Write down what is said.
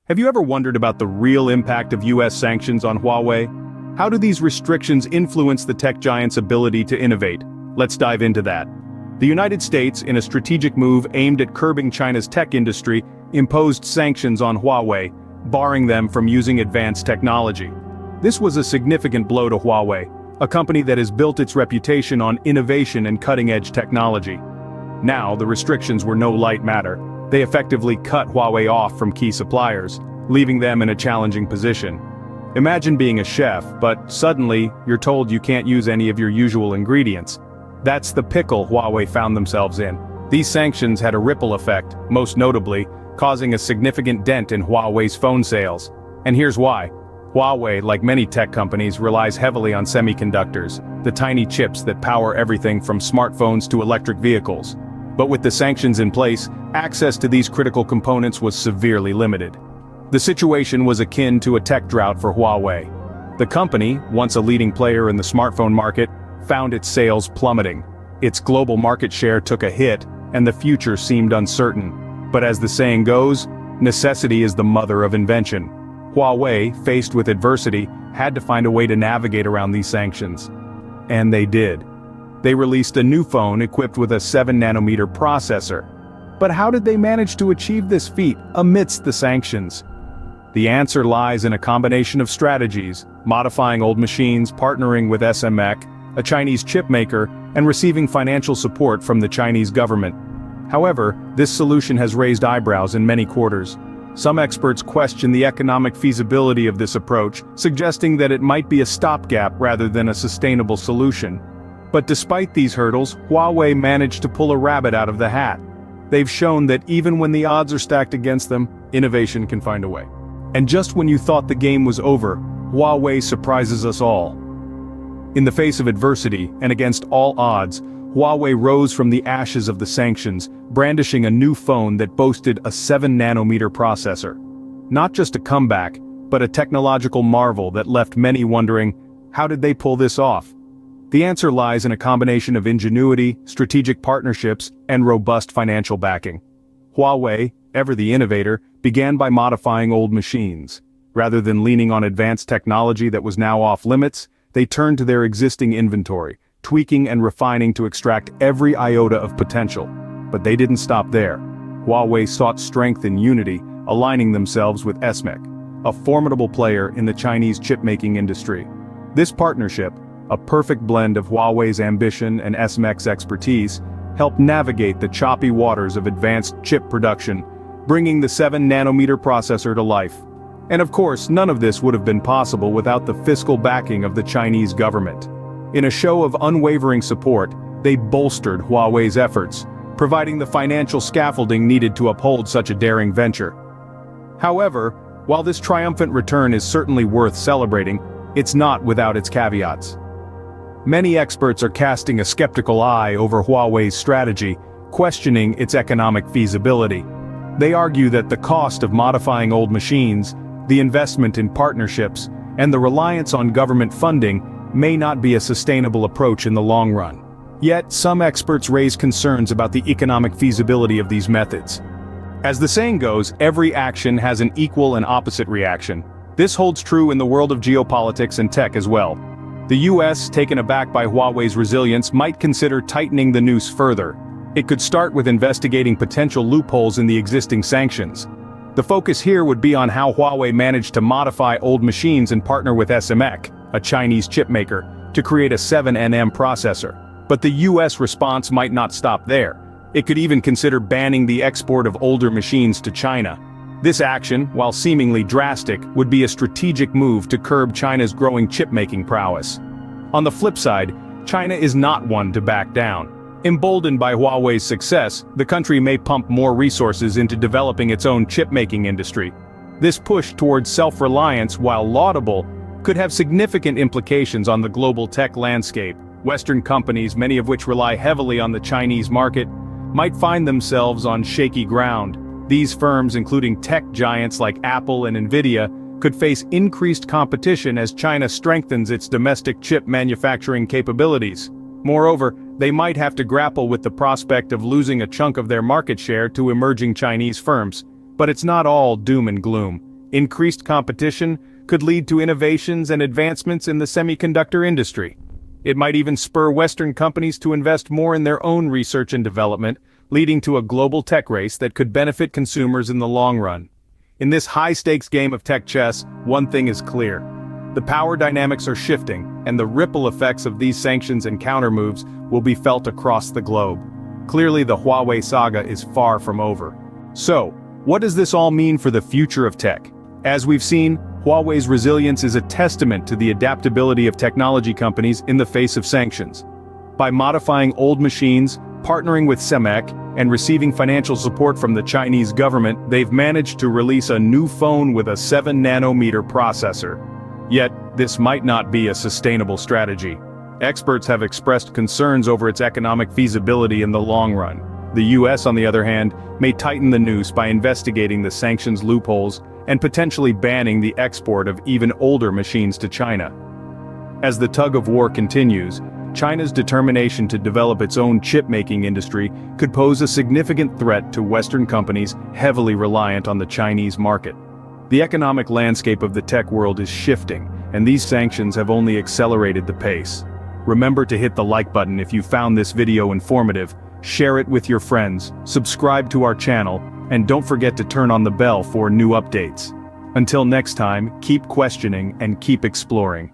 Have you ever wondered about the real impact of US sanctions on Huawei? How do these restrictions influence the tech giant's ability to innovate? Let's dive into that. The United States, in a strategic move aimed at curbing China's tech industry, imposed sanctions on Huawei, barring them from using advanced technology. This was a significant blow to Huawei, a company that has built its reputation on innovation and cutting-edge technology. Now, the restrictions were no light matter. They effectively cut Huawei off from key suppliers, leaving them in a challenging position. Imagine being a chef, but suddenly, you're told you can't use any of your usual ingredients. That's the pickle Huawei found themselves in. These sanctions had a ripple effect, most notably, causing a significant dent in Huawei's phone sales. And here's why. Huawei, like many tech companies, relies heavily on semiconductors, the tiny chips that power everything from smartphones to electric vehicles. But with the sanctions in place, access to these critical components was severely limited. The situation was akin to a tech drought for Huawei. The company, once a leading player in the smartphone market, found its sales plummeting. Its global market share took a hit, and the future seemed uncertain. But as the saying goes, necessity is the mother of invention. Huawei, faced with adversity, had to find a way to navigate around these sanctions. And they did. They released a new phone equipped with a 7nm processor. But how did they manage to achieve this feat amidst the sanctions? The answer lies in a combination of strategies: modifying old machines, partnering with SMEC, a Chinese chip maker, and receiving financial support from the Chinese government. However, this solution has raised eyebrows in many quarters. Some experts question the economic feasibility of this approach, suggesting that it might be a stopgap rather than a sustainable solution. But despite these hurdles, Huawei managed to pull a rabbit out of the hat. They've shown that even when the odds are stacked against them, innovation can find a way. And just when you thought the game was over, Huawei surprises us all. In the face of adversity, and against all odds, Huawei rose from the ashes of the sanctions, brandishing a new phone that boasted a 7nm processor. Not just a comeback, but a technological marvel that left many wondering, how did they pull this off? The answer lies in a combination of ingenuity, strategic partnerships, and robust financial backing. Huawei, ever the innovator, began by modifying old machines. Rather than leaning on advanced technology that was now off limits, they turned to their existing inventory, tweaking and refining to extract every iota of potential. But they didn't stop there. Huawei sought strength in unity, aligning themselves with SMEC, a formidable player in the Chinese chip-making industry. This partnership, a perfect blend of Huawei's ambition and SMEC's expertise, helped navigate the choppy waters of advanced chip production, bringing the 7nm processor to life. And of course, none of this would have been possible without the fiscal backing of the Chinese government. In a show of unwavering support, they bolstered Huawei's efforts, providing the financial scaffolding needed to uphold such a daring venture. However, while this triumphant return is certainly worth celebrating, it's not without its caveats. Many experts are casting a skeptical eye over Huawei's strategy, questioning its economic feasibility. They argue that the cost of modifying old machines, the investment in partnerships, and the reliance on government funding may not be a sustainable approach in the long run. Yet, some experts raise concerns about the economic feasibility of these methods. As the saying goes, every action has an equal and opposite reaction. This holds true in the world of geopolitics and tech as well. The US, taken aback by Huawei's resilience, might consider tightening the noose further. It could start with investigating potential loopholes in the existing sanctions. The focus here would be on how Huawei managed to modify old machines and partner with SMEC, a Chinese chip maker, to create a 7nm processor. But the US response might not stop there. It could even consider banning the export of older machines to China. This action, while seemingly drastic, would be a strategic move to curb China's growing chip-making prowess. On the flip side, China is not one to back down. Emboldened by Huawei's success, the country may pump more resources into developing its own chip-making industry. This push towards self-reliance, while laudable, could have significant implications on the global tech landscape. Western companies, many of which rely heavily on the Chinese market, might find themselves on shaky ground. These firms, including tech giants like Apple and Nvidia, could face increased competition as China strengthens its domestic chip manufacturing capabilities. Moreover, they might have to grapple with the prospect of losing a chunk of their market share to emerging Chinese firms. But it's not all doom and gloom. Increased competition could lead to innovations and advancements in the semiconductor industry. It might even spur Western companies to invest more in their own research and development, leading to a global tech race that could benefit consumers in the long run. In this high-stakes game of tech chess, one thing is clear. The power dynamics are shifting, and the ripple effects of these sanctions and countermoves will be felt across the globe. Clearly, the Huawei saga is far from over. So, what does this all mean for the future of tech? As we've seen, Huawei's resilience is a testament to the adaptability of technology companies in the face of sanctions. By modifying old machines, partnering with SEMEC, and receiving financial support from the Chinese government, they've managed to release a new phone with a 7-nanometer processor. Yet, this might not be a sustainable strategy. Experts have expressed concerns over its economic feasibility in the long run. The US, on the other hand, may tighten the noose by investigating the sanctions loopholes and potentially banning the export of even older machines to China. As the tug-of-war continues, China's determination to develop its own chip-making industry could pose a significant threat to Western companies heavily reliant on the Chinese market. The economic landscape of the tech world is shifting, and these sanctions have only accelerated the pace. Remember to hit the like button if you found this video informative, share it with your friends, subscribe to our channel, and don't forget to turn on the bell for new updates. Until next time, keep questioning and keep exploring.